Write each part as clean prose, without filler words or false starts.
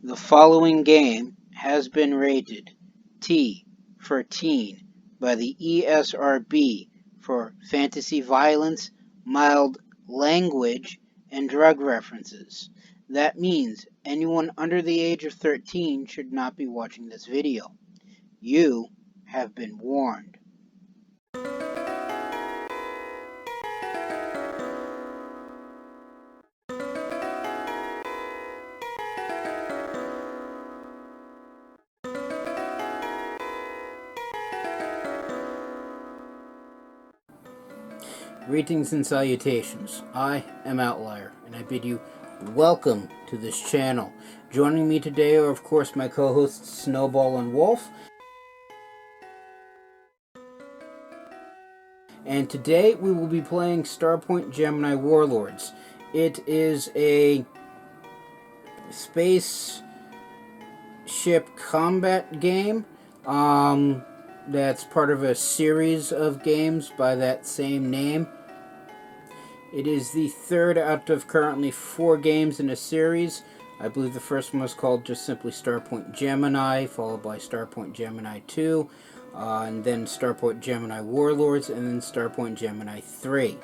The following game has been rated T for teen by the ESRB for fantasy violence, mild language, and drug references. That means anyone under the age of 13 should not be watching this video. You have been warned. Greetings and salutations. I am Outlier, and I bid you welcome to this channel. Joining me today are, of course, my co-hosts Snowball and Wolf. And today we will be playing Starpoint Gemini Warlords. It is a space ship combat game that's part of a series of games by that same name. It is the third out of currently 4 games in a series. I believe the first one was called just simply Starpoint Gemini, followed by Starpoint Gemini 2, and then Starpoint Gemini Warlords, and then Starpoint Gemini 3.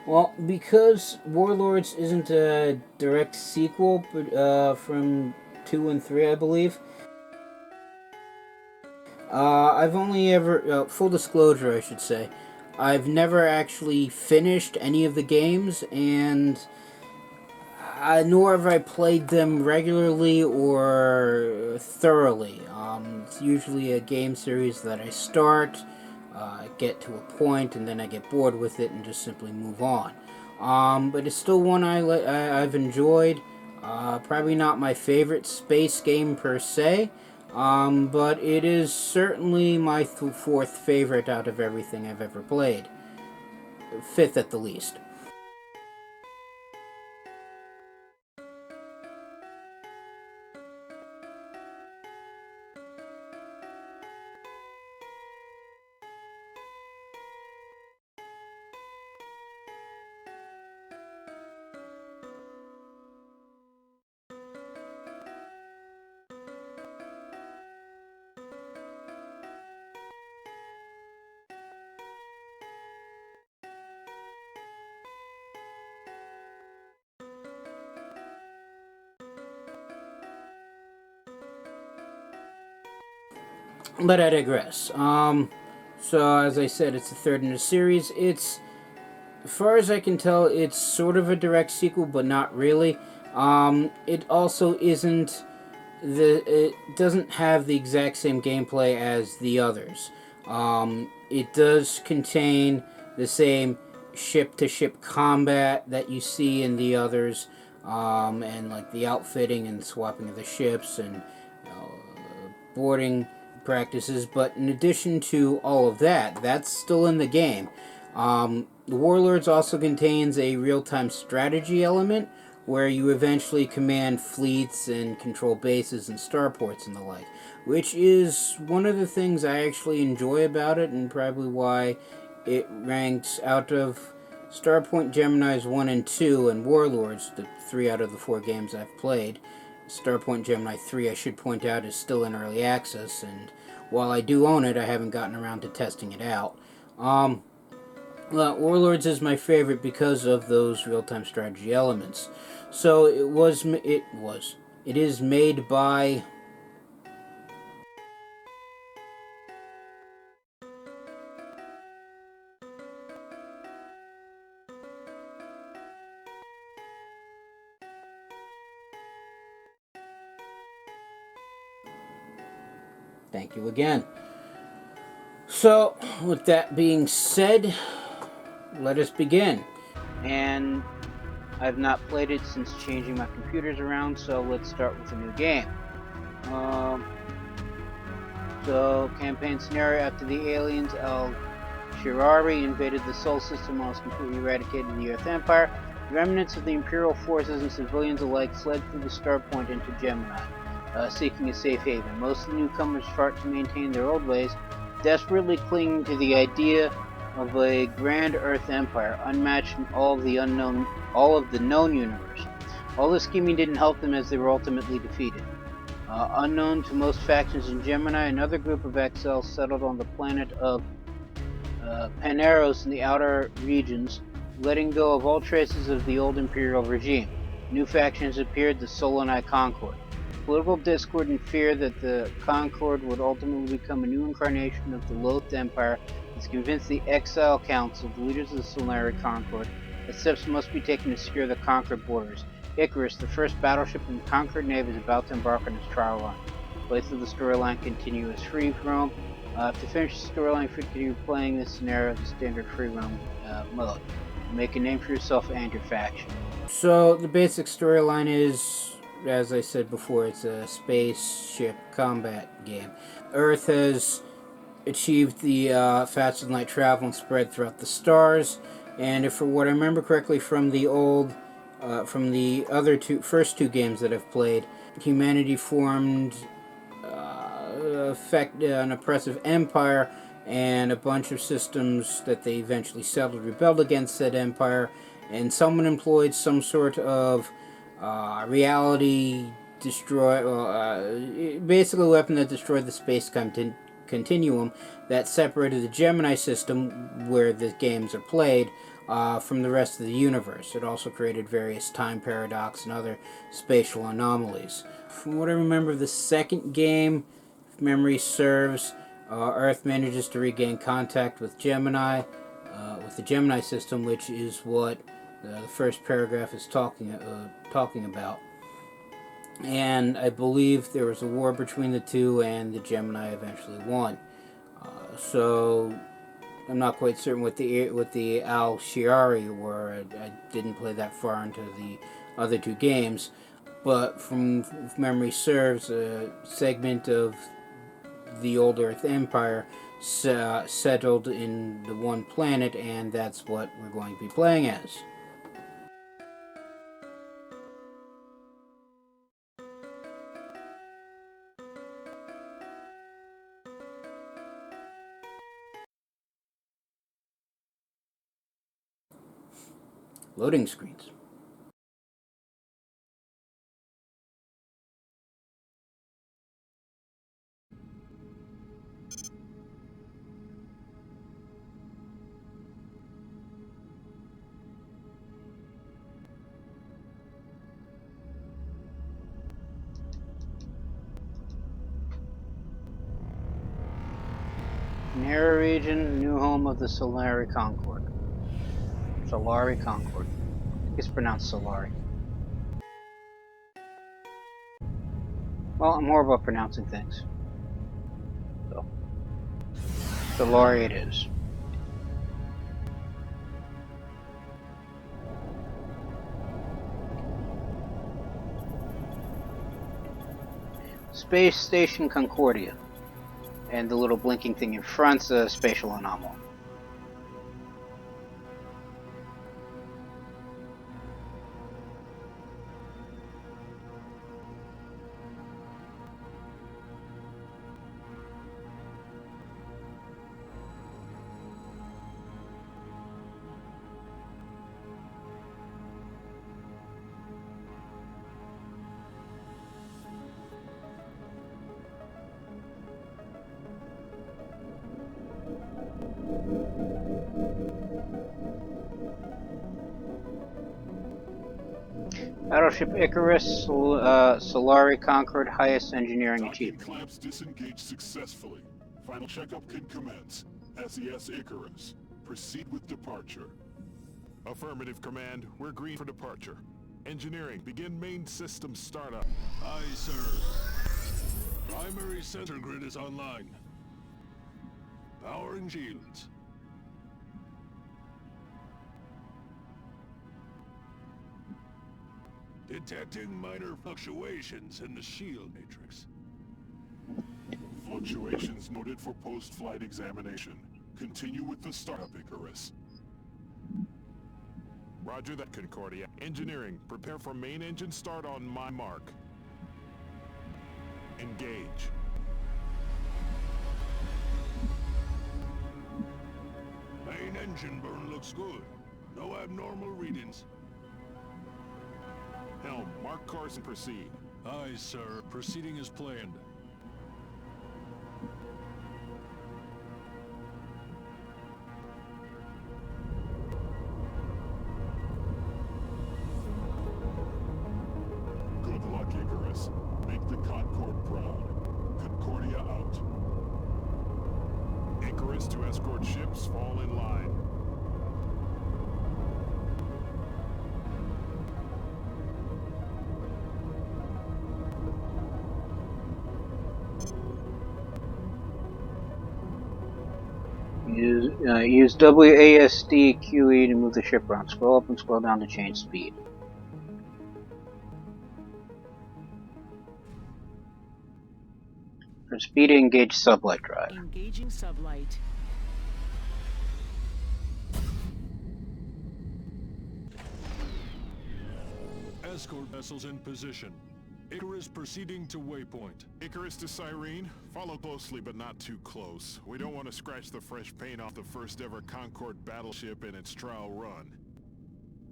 Well, because Warlords isn't a direct sequel from 2 and 3, I believe, I've only ever, full disclosure I should say, I've never actually finished any of the games, and nor have I played them regularly or thoroughly. It's usually a game series that I start, get to a point, and then I get bored with it and just simply move on. But it's still one I've enjoyed. Probably not my favorite space game per se, but it is certainly my 4th favorite out of everything I've ever played. 5th at the least. But I digress. So as I said, it's the 3rd in the series. It's, as far as I can tell, it's sort of a direct sequel, but not really. It also isn't it doesn't have the exact same gameplay as the others. It does contain the same ship-to-ship combat that you see in the others, and like the outfitting and swapping of the ships and boarding practices. But in addition to all of that, that's still in the game. The Warlords also contains a real-time strategy element where you eventually command fleets and control bases and starports and the like, which is one of the things I actually enjoy about it, and probably why it ranks out of Starpoint Gemini's 1 and 2 and Warlords, the 3 out of the 4 games I've played. Starpoint Gemini 3, I should point out, is still in early access, and while I do own it, I haven't gotten around to testing it out. Warlords is my favorite because of those real-time strategy elements. So it is made by Thank you again. So, with that being said, let us begin. And I've not played it since changing my computers around, so let's start with a new game. So, campaign scenario: after the aliens Shirari invaded the Sol system and almost completely eradicated the Earth Empire, remnants of the Imperial forces and civilians alike fled through the Starpoint into Gemini. seeking a safe haven. Most of the newcomers start to maintain their old ways, desperately clinging to the idea of a grand Earth empire, unmatched in all of the known universe. All the scheming didn't help them as they were ultimately defeated. Unknown to most factions in Gemini, another group of exiles settled on the planet of Paneros in the outer regions, letting go of all traces of the old imperial regime. New factions appeared, the Solonai Concord. Political discord and fear that the Concord would ultimately become a new incarnation of the Loathed Empire has convinced the Exile Council, the leaders of the Solonai Concord, that steps must be taken to secure the conquered borders. Icarus, the first battleship in the conquered nave, is about to embark on its trial run. Places of the storyline continue as free roam. To finish the storyline, continue playing this scenario, the standard free roam mode. Make a name for yourself and your faction. So the basic storyline is, as I said before, it's a spaceship combat game. Earth has achieved the faster than light travel and spread throughout the stars. And if, for what I remember correctly from the from the first two games that I've played, humanity formed an oppressive empire and a bunch of systems that they eventually settled rebelled against said empire, and someone employed some sort of reality basically a weapon that destroyed the space continuum that separated the Gemini system where the games are played from the rest of the universe. It also created various time paradox and other spatial anomalies. From what I remember of the second game, if memory serves, Earth manages to regain contact with Gemini, with the Gemini system, which is what the first paragraph is talking about. And I believe there was a war between the two, and the Gemini eventually won. So I'm not quite certain what the Al Shiari were. I didn't play that far into the other two games, but from if memory serves, a segment of the old Earth Empire settled in the one planet, and that's what we're going to be playing as. Loading screens. Nera region, new home of the Solari Concord. Solari Concord. It's pronounced Solari. Well, I'm horrible at pronouncing things. So, Solari it is. Space Station Concordia. And the little blinking thing in front's a spatial anomaly. Battleship Icarus, Solari conquered highest engineering achievement. Clamps disengaged successfully. Final checkup can commence. SES Icarus. Proceed with departure. Affirmative, Command. We're green for departure. Engineering, begin main system startup. Aye, sir. Primary center grid is online. Powering shields. Detecting minor fluctuations in the shield matrix. Fluctuations noted for post-flight examination. Continue with the startup, Icarus. Roger that, Concordia. Engineering, prepare for main engine start on my mark. Engage. Main engine burn looks good. No abnormal readings. Helm, mark course and proceed. Aye, sir. Proceeding as planned. Good luck, Icarus. Make the Concord proud. Concordia out. Icarus to escort ships, fall in line. Use WASD QE to move the ship around. Scroll up and scroll down to change speed. For speed, engage sublight drive. Engaging sublight. Escort vessels in position. Icarus proceeding to waypoint. Icarus to Cyrene. Follow closely, but not too close. We don't want to scratch the fresh paint off the first ever Concord battleship in its trial run.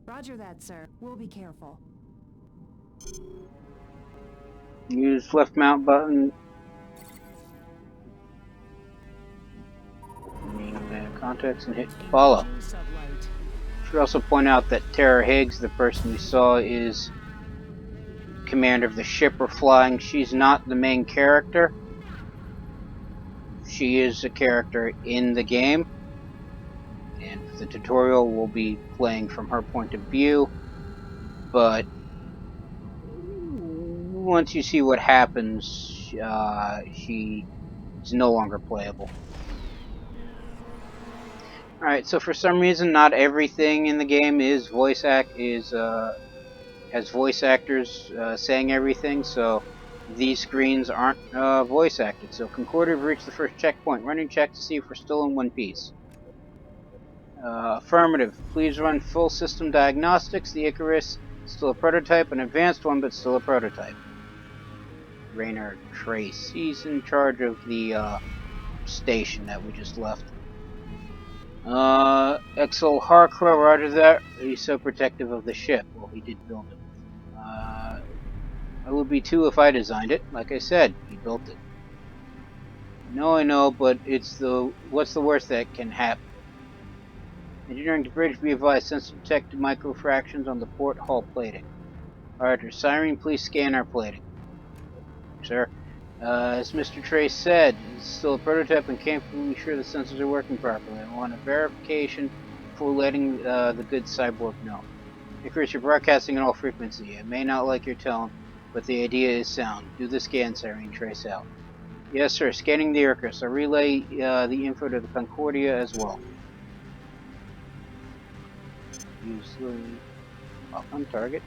Roger that, sir. We'll be careful. Use left mount button. Context and hit follow. Engaging sublight. Should also point out that Tara Higgs, the person we saw, is commander of the ship we're flying. She's not the main character. She is a character in the game, and the tutorial will be playing from her point of view, but once you see what happens, she is no longer playable. Alright, so for some reason not everything in the game is has voice actors saying everything, so these screens aren't voice acted. So Concordia, we've reached the first checkpoint. Running check to see if we're still in one piece. Affirmative. Please run full system diagnostics. The Icarus, still a prototype, an advanced one, but still a prototype. Rainer Trace. He's in charge of the station that we just left. Exel Harkra, roger that. He's so protective of the ship. Well, he did build it. I would be too if I designed it. Like I said, he built it. No, I know, but what's the worst that can happen? Engineering to bridge, be advised, sensor detected microfractions on the port hull plating. Roger, Cyrene, please scan our plating. Sir. As Mr. Trace said, it's still a prototype and can't be sure the sensors are working properly. I want a verification before letting the good cyborg know. Icarus, you're broadcasting in all frequency. I may not like your tone, but the idea is sound. Do the scan, Cyrene. Trace out. Yes, sir. Scanning the Icarus. I'll relay the info to the Concordia as well. Use the on target.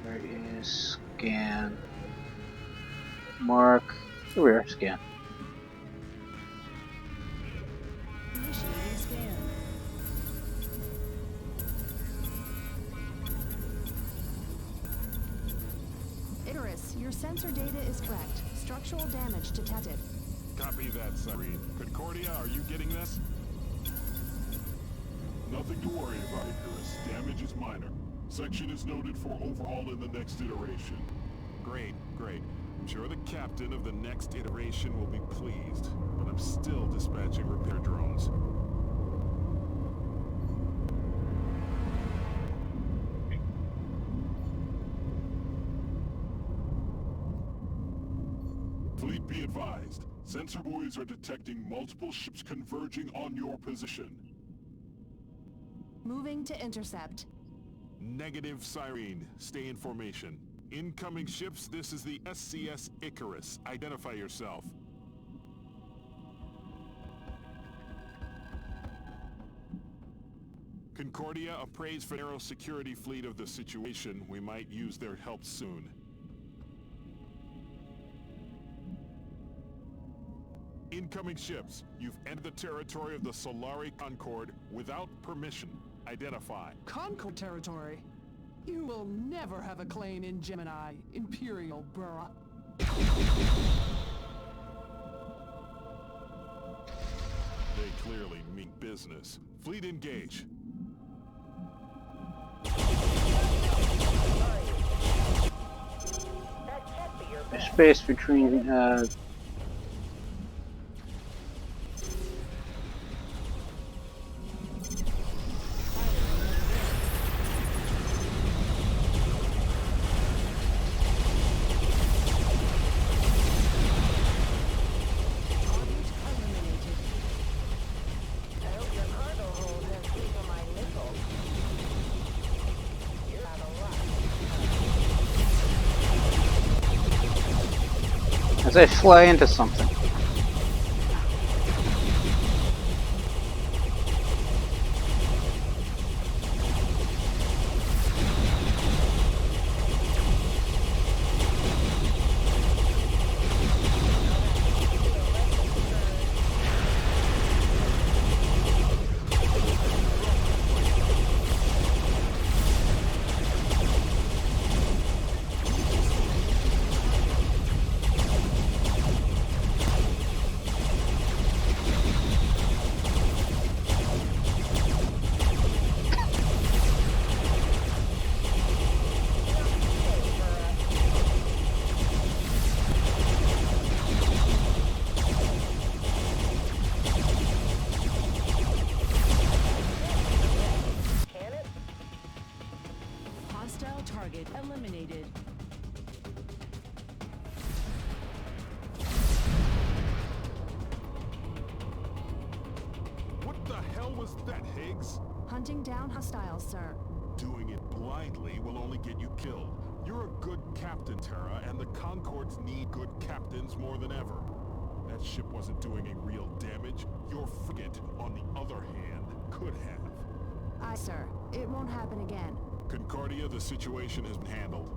There is scan. Mark. Here we are. Scan. Initiating scan. Icarus, your sensor data is correct. Structural damage detected. Copy that, Cyrene. Concordia, are you getting this? Nothing to worry about, Icarus. Damage is minor. Section is noted for overhaul in the next iteration. Great, great. I'm sure the captain of the next iteration will be pleased, but I'm still dispatching repair drones. Fleet, be advised. Sensor buoys are detecting multiple ships converging on your position. Moving to intercept. Negative, Cyrene. Stay in formation. Incoming ships, this is the SCS Icarus. Identify yourself. Concordia, appraise for Aero security fleet of the situation. We might use their help soon. Incoming ships. You've entered the territory of the Solari Concord without permission. Identify. Concord territory? You will never have a claim in Gemini, Imperial Burra. They clearly mean business. Fleet engage. There's space between as I fly into something. Hostile target eliminated. What the hell was that, Higgs? Hunting down hostiles, sir. Doing it blindly will only get you killed. You're a good captain, Terra, and the Concords need good captains more than ever. That ship wasn't doing any real damage. Your frigate, on the other hand, could have. Aye, sir. It won't happen again. Concordia, the situation has been handled.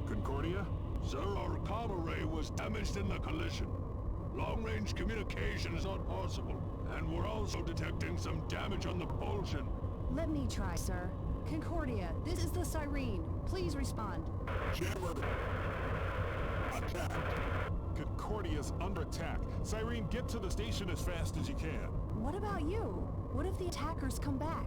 Concordia? Sir, our comm array was damaged in the collision. Long-range communication is not possible, and we're also detecting some damage on the propulsion. Let me try, sir. Concordia, this is the Cyrene. Please respond. Concordia's under attack. Cyrene, get to the station as fast as you can. What about you? What if the attackers come back?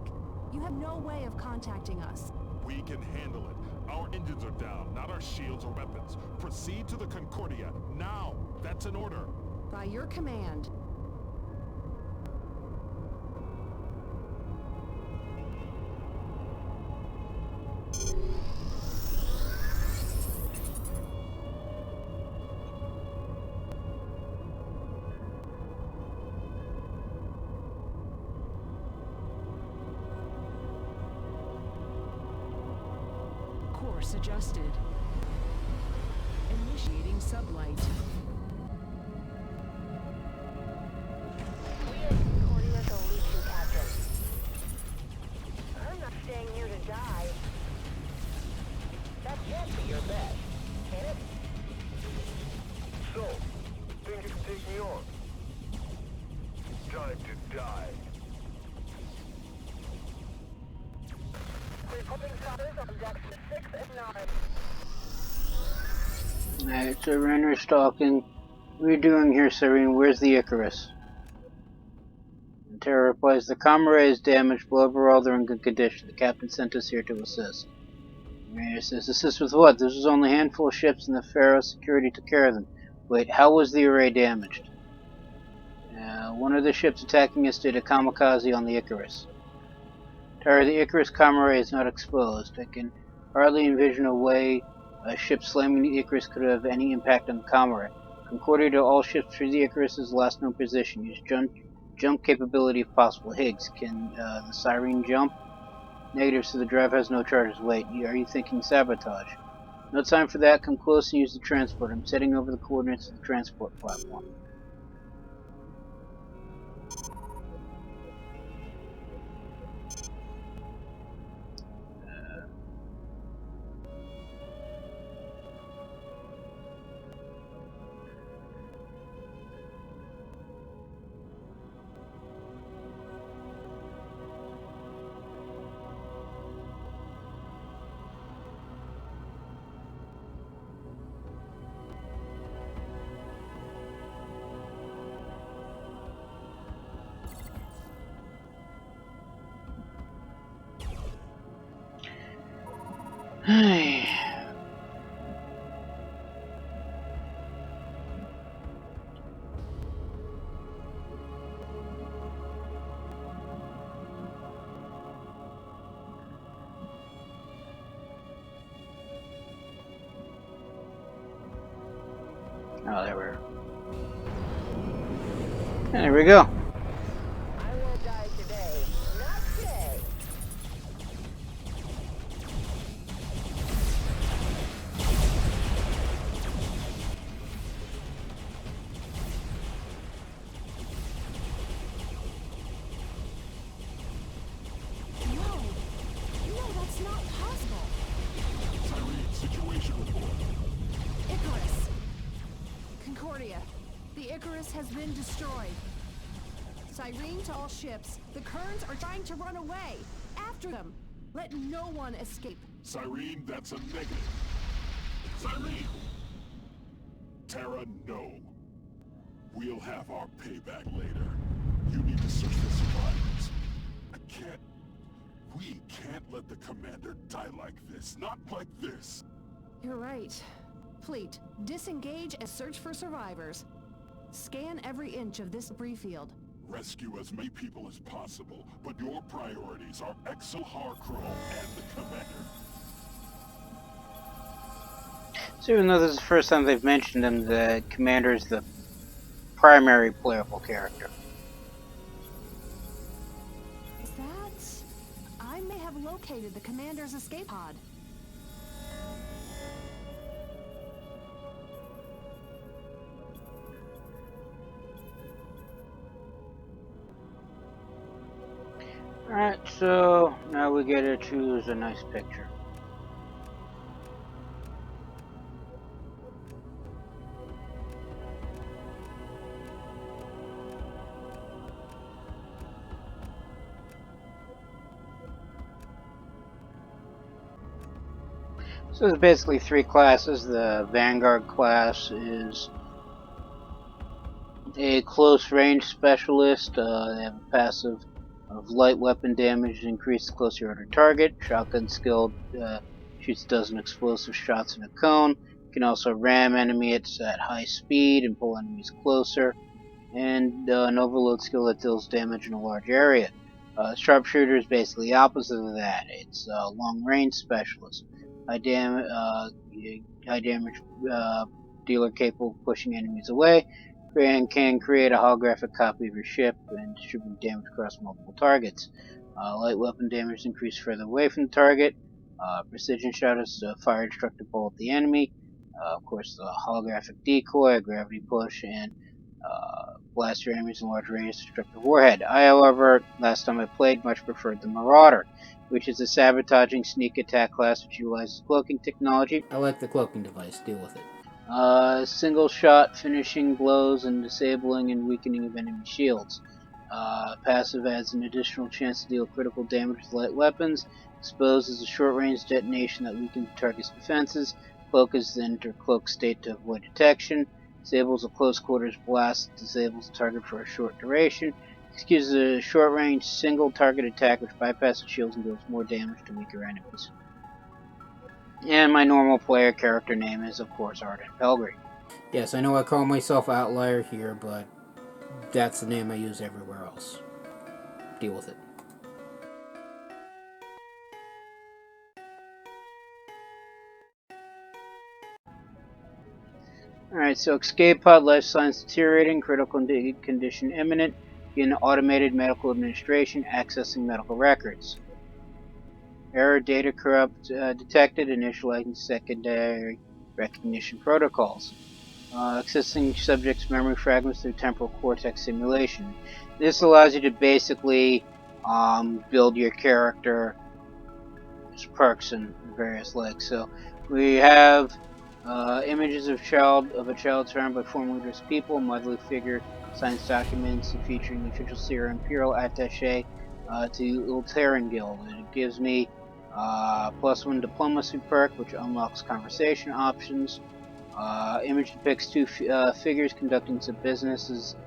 You have no way of contacting us. We can handle it. Our engines are down, not our shields or weapons. Proceed to the Concordia, now! That's an order. By your command. Course adjusted. Initiating sublight. Concordia's only two captains. I'm not staying here to die. That can't be your best, can it? So, think you can take me on? Time to die. Reporting status on decks 6 and 9. Alright, so Renner's talking. What are you doing here, Cyrene? Where's the Icarus? And Terra replies, the Comrade is damaged, but overall they're in good condition. The captain sent us here to assist. Renner says, assist with what? This was only a handful of ships and the Pharaoh security took care of them. Wait, how was the array damaged? One of the ships attacking us did a kamikaze on the Icarus. Terra, the Icarus Comrade is not exposed. I can hardly envision a way a ship slamming the Icarus could have any impact on the Comrade. Concordia to all ships for the Icarus' last known position. Use jump capability if possible. Higgs, can the Cyrene jump? Negative, so the drive has no charges. Wait, are you thinking sabotage? No time for that. Come close and use the transport. I'm setting over the coordinates of the transport platform. Oh, there we are. There we go. I won't die today. Not today. No! No, that's not possible! Cyrene, situation report. Icarus! Concordia, the Icarus has been destroyed. Cyrene to all ships. The Kerns are trying to run away. After them. Let no one escape. Cyrene, that's a negative. Cyrene! Terra, no. We'll have our payback later. You need to search for survivors. We can't let the commander die like this. Not like this. You're right. Fleet, disengage and search for survivors. Scan every inch of this debris field. Rescue as many people as possible, but your priorities are Exo Harcrow and the commander. So even though this is the first time they've mentioned him, the commander is the primary playable character. Is that... I may have located the commander's escape pod. Alright, so now we get to choose a nice picture. So there's basically three classes. The Vanguard class is a close range specialist. They have a passive of light weapon damage to increase the closer you are to target. Shotgun skill shoots a dozen explosive shots in a cone. Can also ram enemies at high speed and pull enemies closer. And an overload skill that deals damage in a large area. Sharpshooter is basically the opposite of that. It's a long range specialist. High damage dealer capable of pushing enemies away, and can create a holographic copy of your ship and distribute damage across multiple targets. Light weapon damage increased further away from the target. Precision shot is to fire a destructive bullet at the enemy. Of course, the holographic decoy, gravity push, and blast your enemies in large radius destructive warhead. I, however, last time I played, much preferred the Marauder, which is a sabotaging sneak attack class which utilizes cloaking technology. I like the cloaking device. Deal with it. Single shot finishing blows and disabling and weakening of enemy shields. Passive adds an additional chance to deal critical damage with light weapons. Exposed is a short range detonation that weakens the target's defenses. Cloak is the intercloak state to avoid detection. Disables a close quarters blast. Disables the target for a short duration. Excuses a short range single target attack which bypasses shields and deals more damage to weaker enemies. And my normal player character name is, of course, Arden Pelgrim. Yes, I know I call myself Outlier here, but that's the name I use everywhere else. Deal with it. Alright, so escape pod, life signs deteriorating, critical condition imminent, begin automated medical administration, accessing medical records. Error data corrupt detected, initializing secondary recognition protocols. Accessing subject's memory fragments through temporal cortex simulation. This allows you to basically build your character perks and various likes. So we have images of a child surrounded by formerly dressed people, motherly figure, science documents featuring the official Sierra Imperial attaché to Ulteran Guild. And it gives me +1 diplomacy perk, which unlocks conversation options. Image depicts two figures conducting some business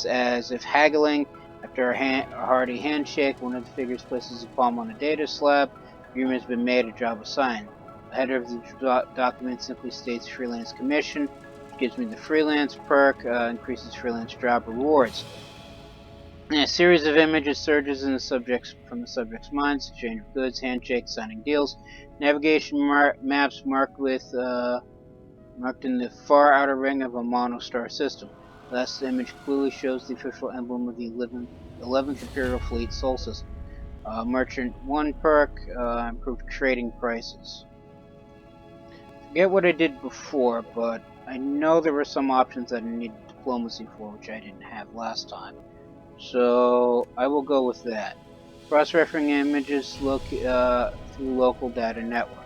as if haggling. After a hearty handshake, one of the figures places a palm on a data slab. Agreement has been made, a job assigned. The header of the document simply states freelance commission, which gives me the freelance perk, increases freelance job rewards. And a series of images surges in from the subject's minds, exchange of goods, handshakes, signing deals, navigation maps marked with marked in the far outer ring of a monostar system. The last image clearly shows the official emblem of the 11th Imperial Fleet Sol System. Merchant 1 perk, improved trading prices. Forget what I did before, but I know there were some options that I needed diplomacy for, which I didn't have last time. So I will go with that. Cross-referencing images through local data network.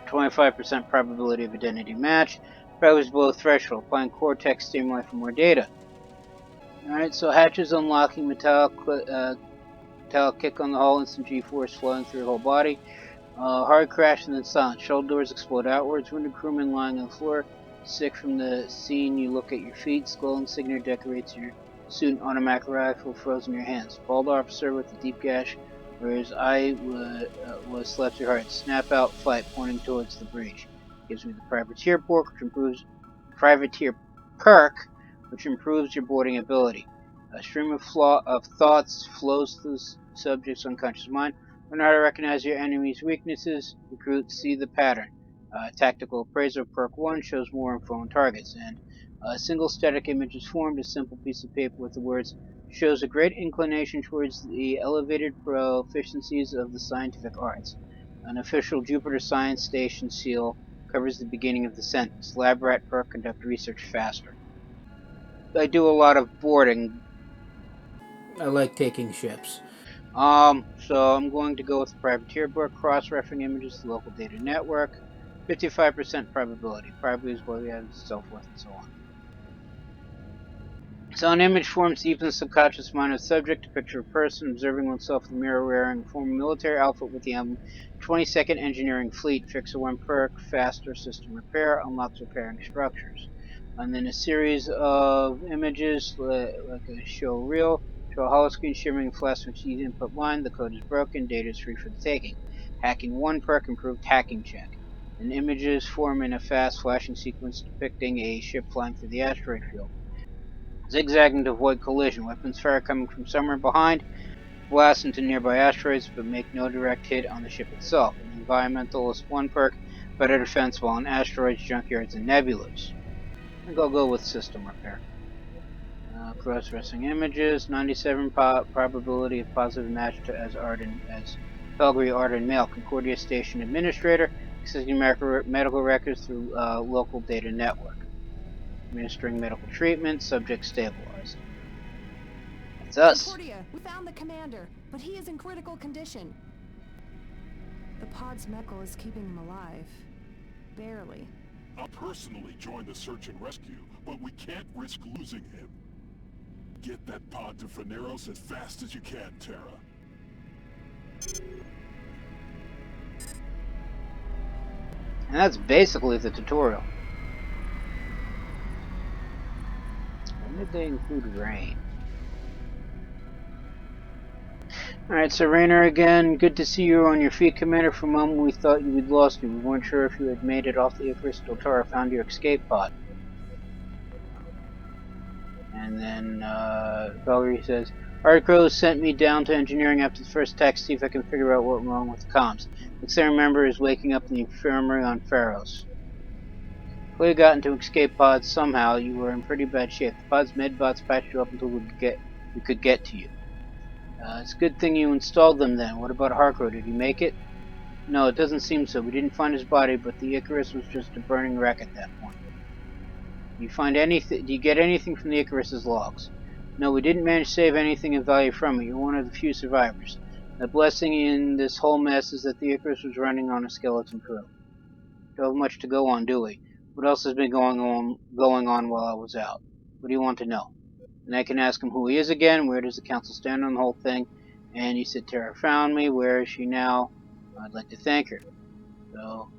25% probability of identity match. Probability below threshold. Applying core text stimuli for more data. Alright, so hatches unlocking, metallic kick on the hull, instant G-force flowing through the whole body. Hard crash and then silence. Shell doors explode outwards. Wounded crewman lying on the floor. Sick from the scene, you look at your feet. Skull insignia decorates your suit and automatic rifle frozen in your hands. Bald officer with a deep gash where his eye was slaps your heart. Snap out, fight, pointing towards the breach. Gives me the privateer perk, which improves your boarding ability. A stream of thoughts flows through the subject's unconscious mind. Learn how to recognize your enemy's weaknesses. Recruit, see the pattern. Tactical Appraiser Perk 1 shows more info on targets, and a single static image is formed, a simple piece of paper with the words, shows a great inclination towards the elevated proficiencies of the scientific arts. An official Jupiter Science Station seal covers the beginning of the sentence. Lab Rat Perk, conduct research faster. I do a lot of boarding. I like taking ships. So I'm going to go with the privateer book, cross-referencing images to local data network, 55% probability. Probability is what we have, so forth and so on. So an image forms deep in the subconscious mind of the subject, a picture of a person observing oneself in the mirror wearing a former military outfit with the emblem 22nd Engineering Fleet, fixer 1 perk, faster system repair, unlocks repairing structures. And then a series of images, like a show reel, show a holoscreen shimmering flash from each input line, the code is broken, data is free for the taking. Hacking 1 perk, improved hacking check. And images form in a fast flashing sequence depicting a ship flying through the asteroid field. Zigzagging to avoid collision. Weapons fire coming from somewhere behind, blast into nearby asteroids, but make no direct hit on the ship itself. An environmentalist 1 perk, better defense while on asteroids, junkyards, and nebulas. I think I'll go with system repair. Cross-referencing images, 97 probability of positive match to as Pelgary Arden Male, Concordia Station Administrator, accessing medical records through local data network. Administering medical treatment, subject stabilized. That's us. Concordia, we found the commander, but he is in critical condition. The pod's medical is keeping him alive. Barely. I'll personally join the search and rescue, but we can't risk losing him. Get that pod to Faneros as fast as you can, Terra. And that's basically the tutorial. When did they include rain? Alright, so Rainer again, good to see you on your feet, Commander. For a moment we thought you had lost you. We weren't sure if you had made it off the Icarus till Tara found your escape pod. And then Valerie says, Arcro sent me down to engineering after the first attack to see if I can figure out what went wrong with the comms. Next I remember is waking up in the infirmary on Pharos. Clearly got into escape pods somehow. You were in pretty bad shape. The pod's medbots patched you up until we could get to you. It's a good thing you installed them then. What about Harkro? Did he make it? No, it doesn't seem so. We didn't find his body, but the Icarus was just a burning wreck at that point. Do you get anything from the Icarus's logs? No, we didn't manage to save anything of value from it. You're one of the few survivors. The blessing in this whole mess is that the Icarus was running on a skeleton crew. Don't have much to go on, do we? What else has been going on while I was out? What do you want to know? And I can ask him who he is again, where does the council stand on the whole thing, and he said Tara found me, where is she now? I'd like to thank her. So,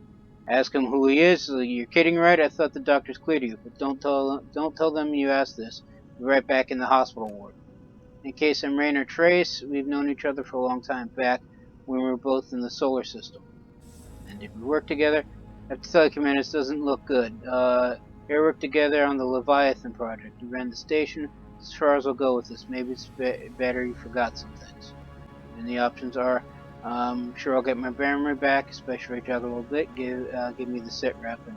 ask him who he is. You're kidding, right? I thought the doctors cleared you, but don't tell them you asked this. Be right back in the hospital ward. In case I'm Rainer Trace, we've known each other for a long time back when we were both in the solar system. And did we work together? I have to tell you, Commander, this doesn't look good. We worked together on the Leviathan project. You ran the station. As far as I'll go with this, maybe it's better you forgot some things. And the options are, sure I'll get my memory back, especially if I jog a little bit. Give me the sit rep, and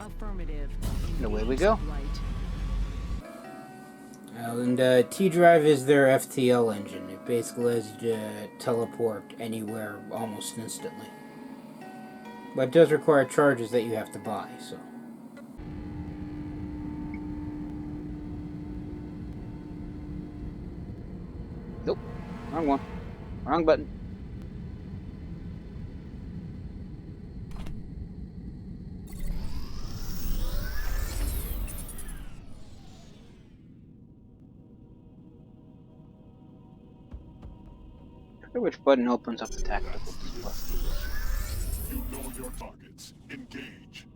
Affirmative. And away we go. Sublight. And T-Drive is their FTL engine. It basically lets you teleport anywhere almost instantly. But it does require charges that you have to buy, so. Nope. Wrong one. Wrong button. I forget which button opens up the tactical display. You know your targets. Engage.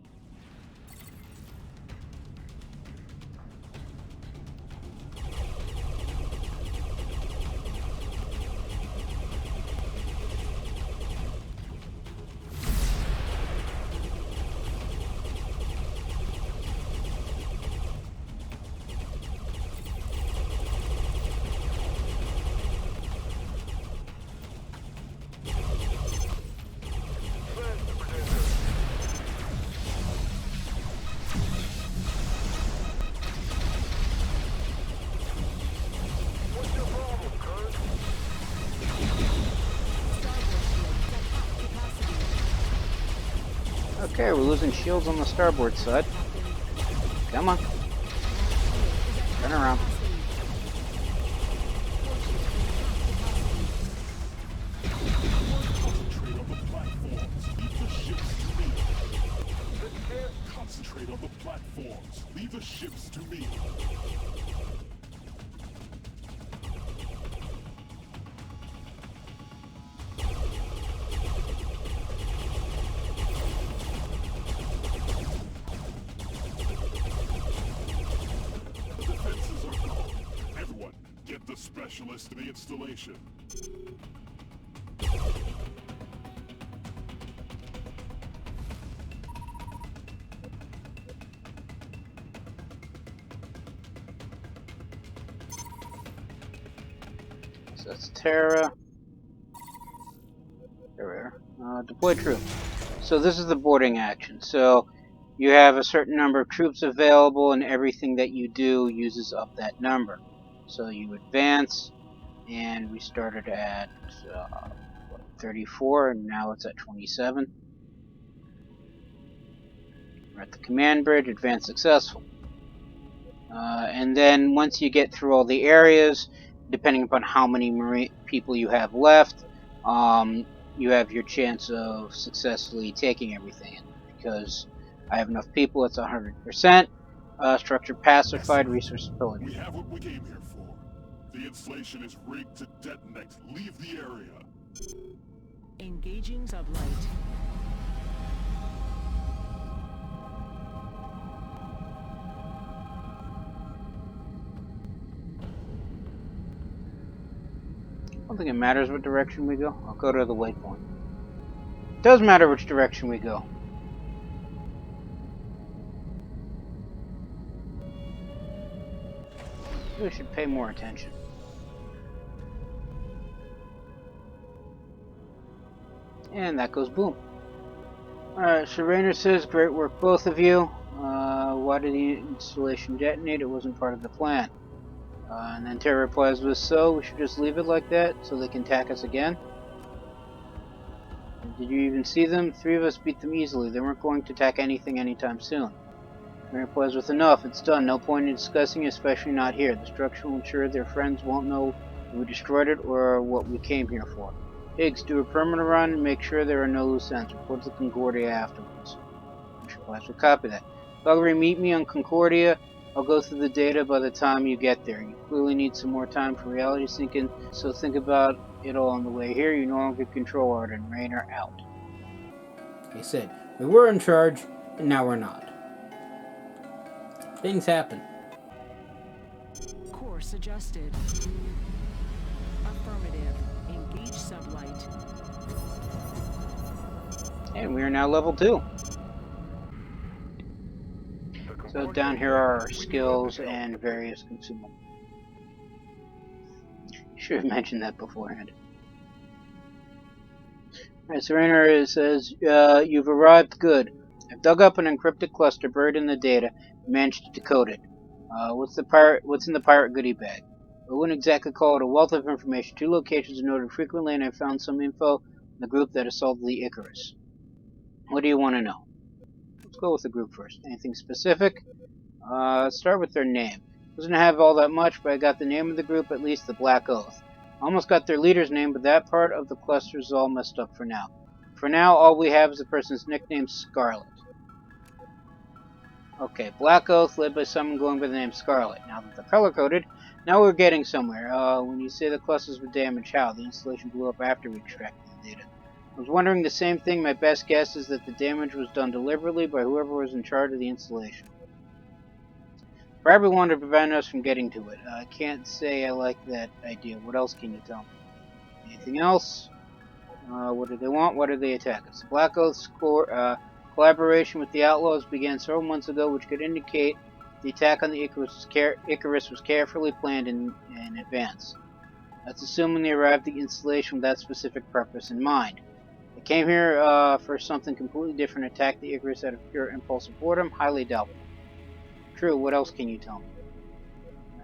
What's your problem, Kurt? Okay, we're losing shields on the starboard side. Come on. Turn around. Concentrate on the platforms. Leave the ships to me. The defenses are gone. Everyone, get the specialist to the installation. So that's Terra. There we are. Deploy troop. So this is the boarding action. So you have a certain number of troops available, and everything that you do uses up that number. So you advance, and we started at 34, and now it's at 27. We're at the command bridge. Advance successful. And then once you get through all the areas, depending upon how many people you have left, you have your chance of successfully taking everything in. Because I have enough people, it's 100%. Structure pacified, resource pillaged. We have what we came here for. The installation is rigged to detonate. Leave the area. Engaging sublight. I don't think it matters what direction we go. I'll go to the waypoint. It does matter which direction we go. We should pay more attention. And that goes boom. Alright, so Rainer says, great work both of you. Why did the installation detonate? It wasn't part of the plan. And then Terra replies with, so we should just leave it like that so they can attack us again? Did you even see them? 3 of us beat them easily. They weren't going to attack anything anytime soon. Rainer replies with, enough, it's done. No point in discussing it, especially not here. The structure will ensure their friends won't know we destroyed it or what we came here for. Higgs, do a permanent run and make sure there are no loose ends. Report to Concordia afterwards. Rainer replies with, copy that. Valkyrie, meet me on Concordia. I'll go through the data by the time you get there. You clearly need some more time for reality sinking, so think about it all on the way here. You no longer control Art and Rainer out. They said, we were in charge, and now we're not. Things happen. Course adjusted. Affirmative. Engage sublight. And we are now level 2. So down here are our skills and various consumables. Should have mentioned that beforehand. Alright, so Rainer says, you've arrived, good. I've dug up an encrypted cluster buried in the data and managed to decode it. What's in the pirate goodie bag? I wouldn't exactly call it a wealth of information. 2 locations are noted frequently, and I found some info on the group that assaulted the Icarus. What do you want to know? Let's go with the group first. Anything specific? Let's start with their name. Doesn't have all that much, but I got the name of the group, at least the Black Oath. Almost got their leader's name, but that part of the cluster is all messed up for now. For now, all we have is the person's nickname, Scarlet. Okay, Black Oath, led by someone going by the name Scarlet. Now that they're color-coded, now we're getting somewhere. When you say the clusters were damaged, how? The installation blew up after we extracted the data. I was wondering the same thing. My best guess is that the damage was done deliberately by whoever was in charge of the installation. Probably wanted to prevent us from getting to it. I can't say I like that idea. What else can you tell me? Anything else? What do they want? Why do they attack us? Black Oath's collaboration with the Outlaws began several months ago, which could indicate the attack on the Icarus was carefully planned in advance. That's assuming they arrived at the installation with that specific purpose in mind. They came here for something completely different, attack the Icarus out of pure impulse of boredom. Highly doubtful. True, what else can you tell me?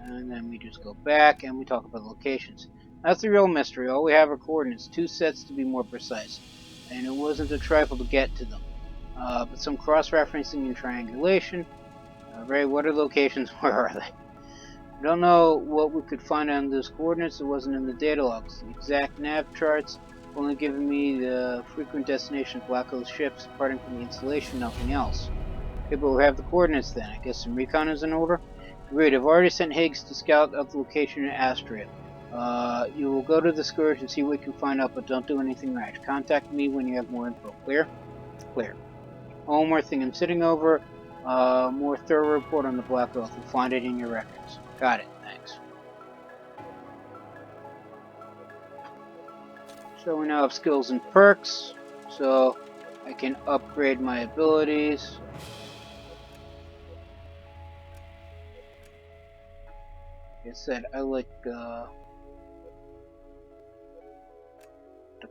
And then we just go back and we talk about locations. That's the real mystery. All we have are coordinates, 2 sets to be more precise. And it wasn't a trifle to get to them. But some cross-referencing and triangulation. Ray, what are locations? Where are they? I don't know what we could find on those coordinates. It wasn't in the data logs. The exact nav charts only giving me the frequent destination of Black Oath ships departing from the installation, nothing else. Okay, but we have the coordinates then. I guess some recon is in order. Great, I've already sent Higgs to scout out the location in Astria. You will go to the Scourge and see what you can find out, but don't do anything rash. Contact me when you have more info. Clear? Clear. One more thing I'm sitting over. More thorough report on the Black Oath. You'll find it in your records. Got it. Thanks. So we now have skills and perks. So I can upgrade my abilities. Like I said, I like the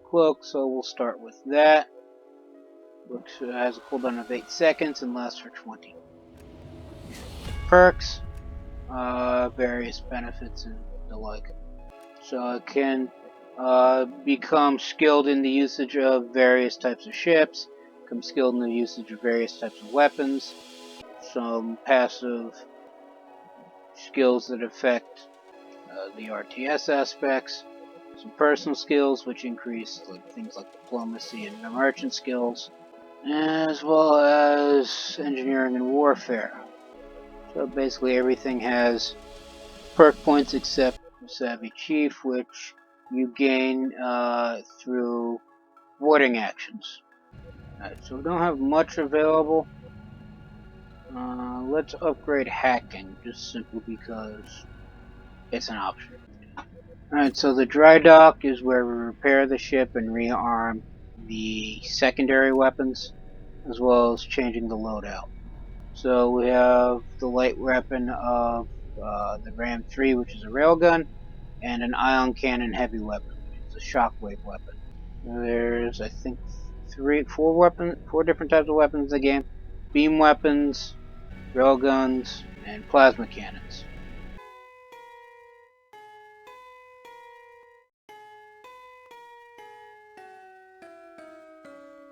cloak, so we'll start with that. Which has a cooldown of 8 seconds and lasts for 20. Perks, various benefits and the like. So I can become skilled in the usage of various types of ships, become skilled in the usage of various types of weapons, some passive skills that affect the RTS aspects, some personal skills which increase things like diplomacy and merchant skills, as well as engineering and warfare. So basically everything has perk points except Savvy Chief, which you gain through warding actions. Alright, so we don't have much available. Let's upgrade hacking, just simply because it's an option. Alright, so the dry dock is where we repair the ship and rearm the secondary weapons, as well as changing the loadout. So we have the light weapon of the Ram 3, which is a railgun, and an ion cannon heavy weapon, which is a shockwave weapon. There's, I think, 4 different types of weapons in the game: beam weapons, railguns, and plasma cannons.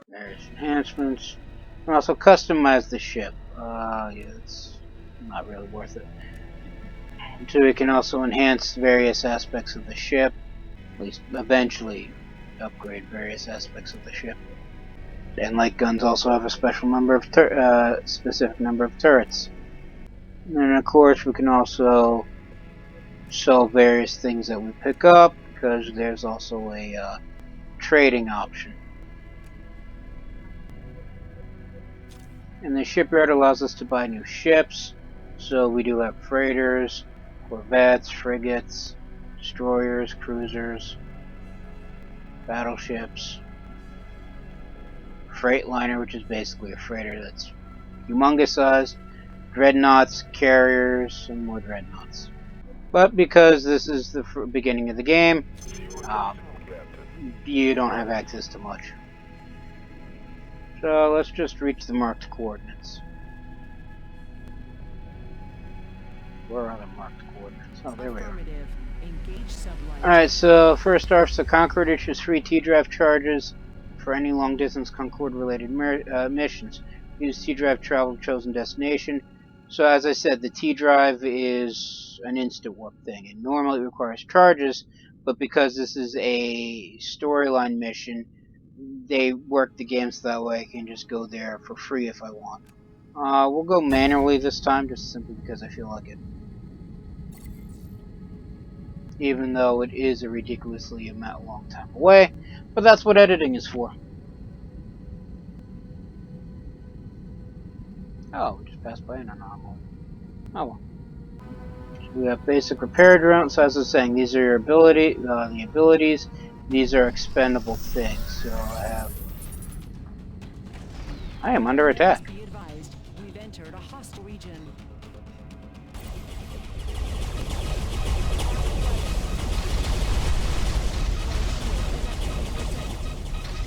There's enhancements. You can also customize the ship. Yeah, it's not really worth it. So we can also enhance various aspects of the ship, at least eventually upgrade various aspects of the ship. And light guns also have a special number of specific number of turrets. And then of course we can also sell various things that we pick up, because there's also a trading option. And the shipyard allows us to buy new ships, so we do have freighters, corvettes, frigates, destroyers, cruisers, battleships, freightliner, which is basically a freighter that's humongous sized, dreadnoughts, carriers, and more dreadnoughts. But because this is the beginning of the game, you don't have access to much. So let's just reach the marked coordinates. Where are the marked coordinates? Oh, there we are. Affirmative. Engage sublight. Alright, so first off, the Concorde issues free T-Drive charges for any long-distance Concorde-related missions. Use T-Drive travel to chosen destination. So as I said, the T-Drive is an instant warp thing. It normally requires charges, but because this is a storyline mission, they work the game so that way I can just go there for free if I want. We'll go manually this time, just simply because I feel like it. Even though it is a ridiculously long time away, but that's what editing is for. Oh, we just passed by an anomaly. Oh well. We have basic repair drone, so as I was saying, these are your the abilities. These are expendable things, so I am under attack. Be advised, we've entered a hostile region.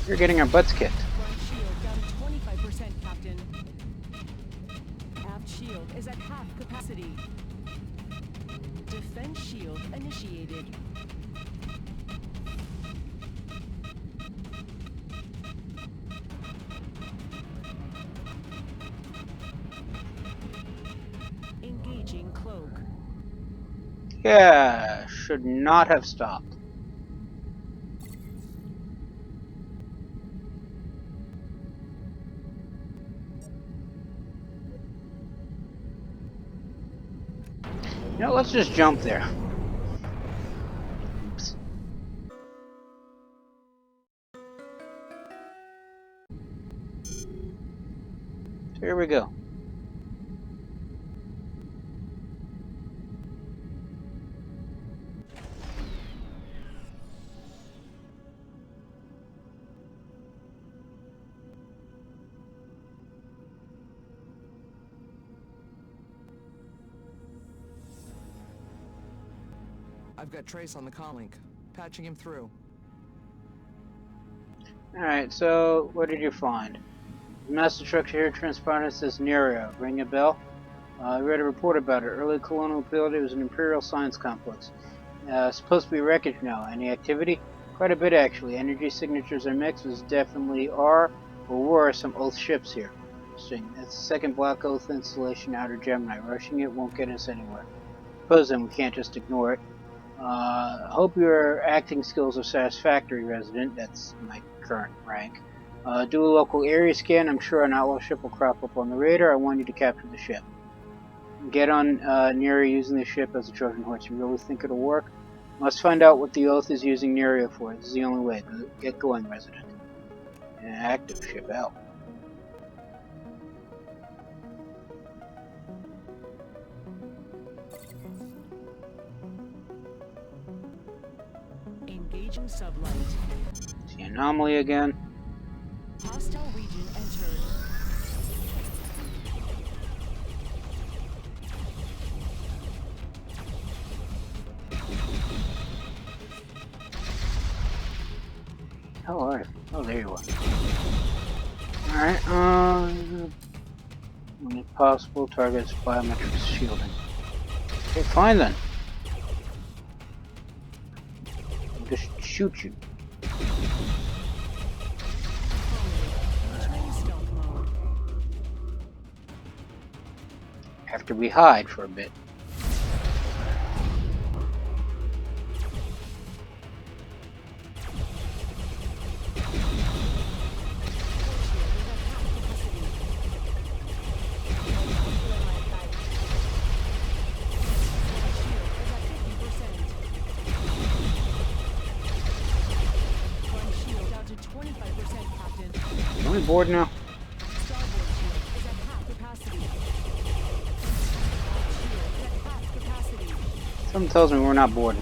You're getting our butts kicked. Front shield down 25%, Captain. Aft shield is at half capacity. Defense shield initiated. Engaging cloak. Yeah, should not have stopped. You know, let's just jump there. Oops. Here we go. I've got Trace on the comlink. Patching him through. Alright, so what did you find? The master structure here transponded says Nerio. Ring a bell? I read a report about it. Early colonial building was an imperial science complex. Supposed to be wreckage now. Any activity? Quite a bit actually. Energy signatures are mixed. There's definitely are or were some Oath ships here. Interesting. That's the second Black Oath installation Outer Gemini. Rushing it won't get us anywhere. Suppose then we can't just ignore it. Hope your acting skills are satisfactory, resident. That's my current rank. Do a local area scan. I'm sure an Outlier ship will crop up on the radar. I want you to capture the ship. Get on Nerio using the ship as a Trojan horse. You really think it'll work? Must find out what the Oath is using Nerio for. This is the only way. Get going, resident. Active ship out. Engaging sublight. It's the anomaly again. Hostile region entered. How are you? Oh, there you are. Alright, when it's possible, targets biometric shielding. Okay, fine then. I'll just shoot you. Train stealth mode. After we hide for a bit. Are we bored now? Something tells me we're not bored.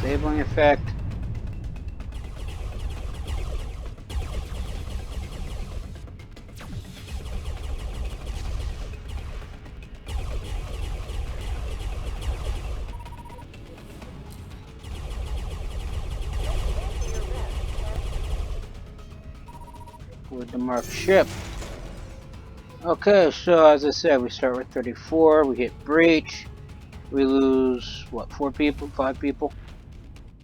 Disabling effect. with the marked ship. Okay, so as I said, we start with 34, we hit breach, we lose, what, 4 people, 5 people?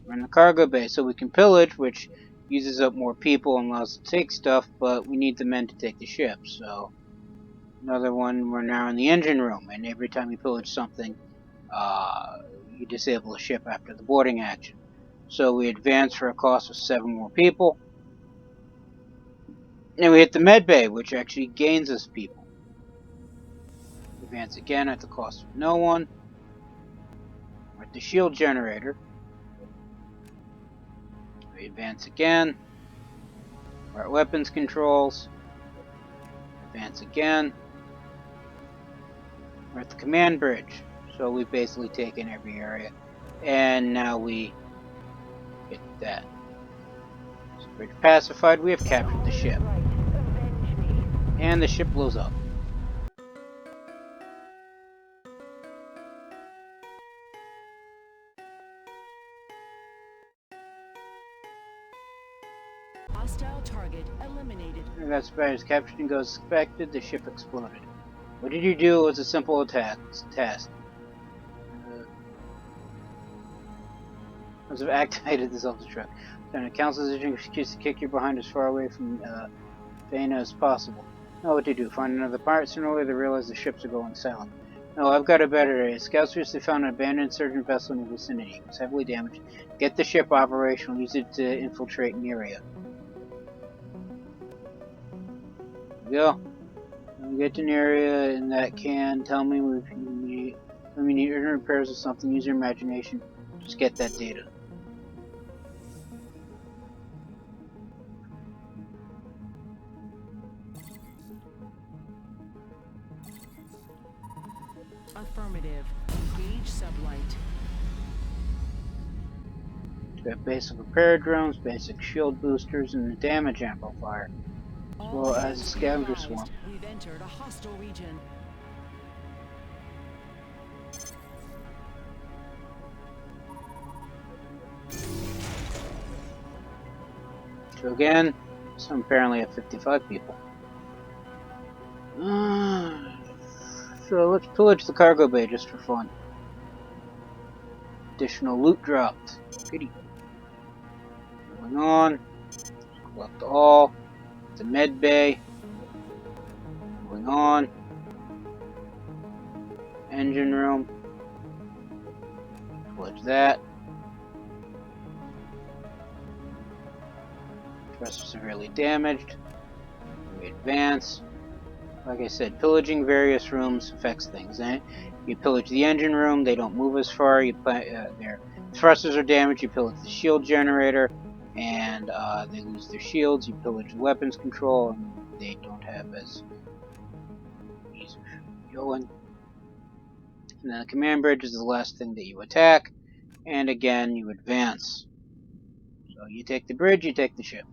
We're in the cargo bay, so we can pillage, which uses up more people and allows us to take stuff, but we need the men to take the ship, so... Another one, we're now in the engine room, and every time you pillage something, you disable a ship after the boarding action. So we advance for a cost of 7 more people. And we hit the med bay, which actually gains us people. Advance again at the cost of no one. We're at the shield generator. We advance again. We're at weapons controls. Advance again. We're at the command bridge. So we've basically taken every area. And now we hit that. So bridge pacified, we have captured the ship. And the ship blows up. Hostile target eliminated. And that's bad as captured and goes expected, the ship exploded. What did you do? It was a simple task. Once I've activated the self-destruct. Then it counts as an excuse to kick you behind as far away from Dana as possible. Know what to do. Find another pirate. Sooner or later they realize the ships are going silent. No, I've got a better idea. Scouts recently found an abandoned insurgent vessel in the vicinity. It was heavily damaged. Get the ship operational. Use it to infiltrate an area. There we go. When we get to an area in that can, tell me if you need urgent repairs or something. Use your imagination. Just get that data. Affirmative. Engage sublight. We have basic repair drones, basic shield boosters, and a damage amplifier, as well as a scavenger swarm. We've entered a hostile region. So again, some apparently have 55 people. So let's pillage the cargo bay just for fun. Additional loot dropped. Goody. Moving on. Collect all. The med bay. Moving on. Engine room. Pillage that. Rest are severely damaged. We advance. Like I said, pillaging various rooms affects things. You pillage the engine room, they don't move as far. Their thrusters are damaged. You pillage the shield generator, and they lose their shields. You pillage the weapons control, and they don't have as easy going. And then the command bridge is the last thing that you attack, and again you advance. So you take the bridge, you take the ship.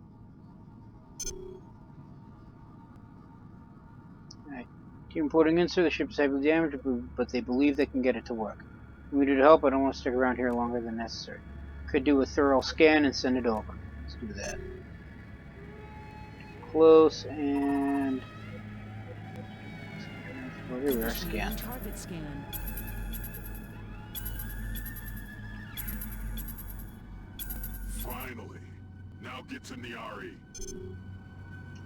Alright. Team reporting in, sir. The ship is heavily damaged, but they believe they can get it to work. If we need help, I don't want to stick around here longer than necessary. Could do a thorough scan and send it over. Let's do that. Close and... here we are, scan. Target scan. Finally. Now get to Niari.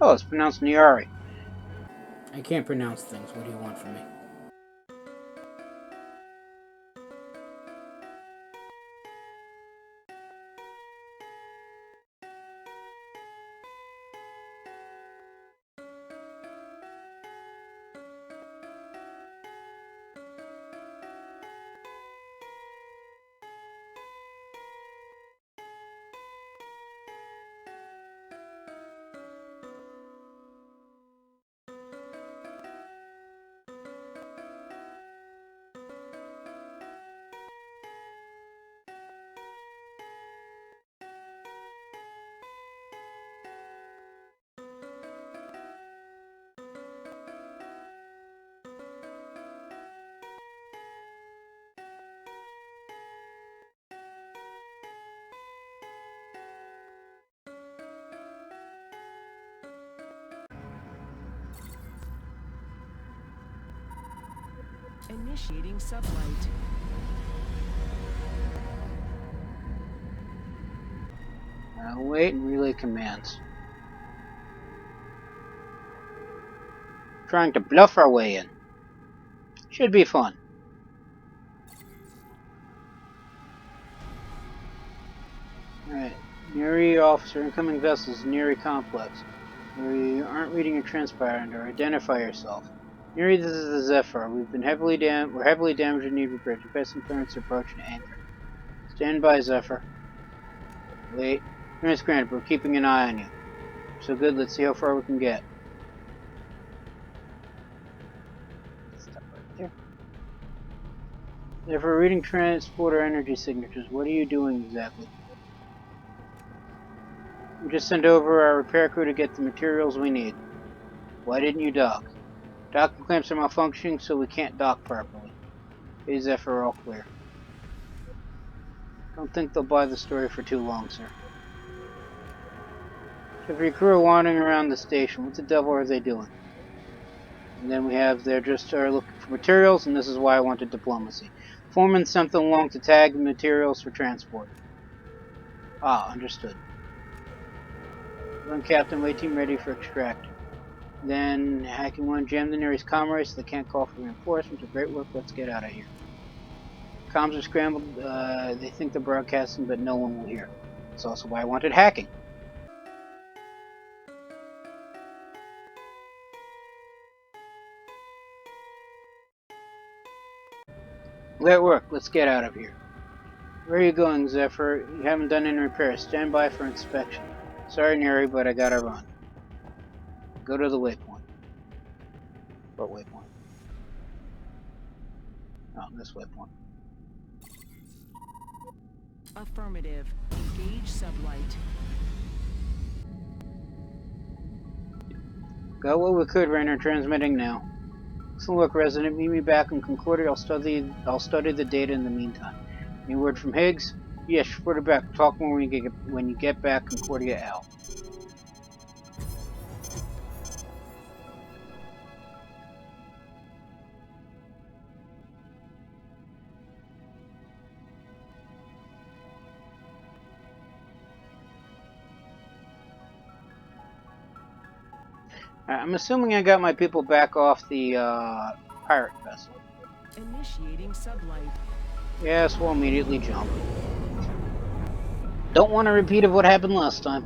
Oh, it's pronounced Niari. I can't pronounce things. What do you want from me? Initiating sublight. Wait and relay commands. Trying to bluff our way in. Should be fun. Alright. Neri officer, incoming vessels, Neri complex. We aren't reading your transponder. Identify yourself. Neri, this is the Zephyr. We're heavily damaged and need repairs. Requesting clearance to approach and anchor. Stand by, Zephyr. Wait. Clearance granted. We're keeping an eye on you. So good, let's see how far we can get. Stop right there. Zephyr, reading transporter energy signatures. What are you doing exactly? We just sent over our repair crew to get the materials we need. Why didn't you dock? Docking clamps are malfunctioning, so we can't dock properly. Hey Zephyr, all clear. Don't think they'll buy the story for too long, sir. If your crew are wandering around the station, what the devil are they doing? And then we have they're just looking for materials, and this is why I wanted diplomacy. Foreman sent them along to tag the materials for transport. Ah, understood. Run Captain, wait team ready for extracting. Then hacking one, jam the nearest comm array so they can't call for reinforcements. Great work, let's get out of here. Comms are scrambled, they think they're broadcasting, but no one will hear. That's also why I wanted hacking. Great work, let's get out of here. Where are you going, Zephyr? You haven't done any repairs. Stand by for inspection. Sorry, Neri, but I gotta run. Go to the waypoint. What waypoint? Oh, this waypoint. Affirmative. Engage sublight. Got what we could, Rainer. Transmitting now. Excellent work, Resident. Meet me back in Concordia. I'll study the data in the meantime. Any word from Higgs? Yes, report back. Talk more when you get back. Concordia out. I'm assuming I got my people back off the pirate vessel. Initiating sublight. Yes, we'll immediately jump. Don't want a repeat of what happened last time.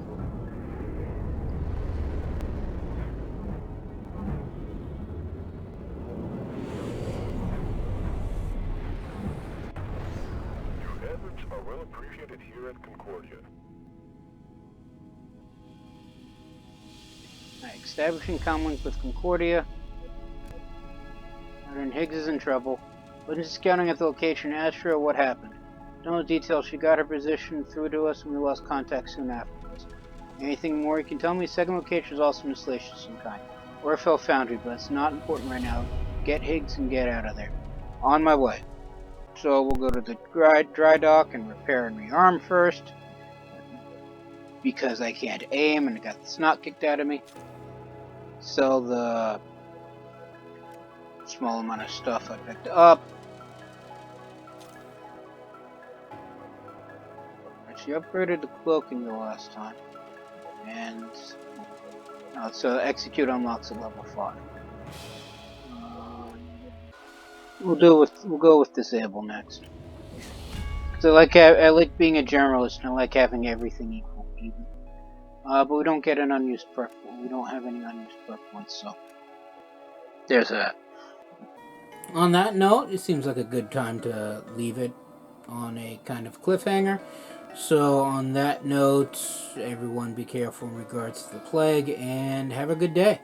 Your efforts are well appreciated here at Concordia. Establishing comm link with Concordia. And Higgs is in trouble. Wasn't scouting at the location. Asked her what happened. Don't know details. She got her position through to us and we lost contact soon afterwards. Anything more you can tell me? Second location is also an installation of some kind. Or a fell foundry, but it's not important right now. Get Higgs and get out of there. On my way. So we'll go to the dry dock and repair and rearm first. Because I can't aim and I got the snot kicked out of me. Sell the small amount of stuff I picked up. She upgraded the cloaking the last time. And so execute unlocks at level 5. We'll go with disable next. Cause I like being a generalist and I like having everything equal even. But we don't get an unused perk. We don't have any unused perk points, so there's that. On that note, it seems like a good time to leave it on a kind of cliffhanger. So on that note, everyone be careful in regards to the plague and have a good day.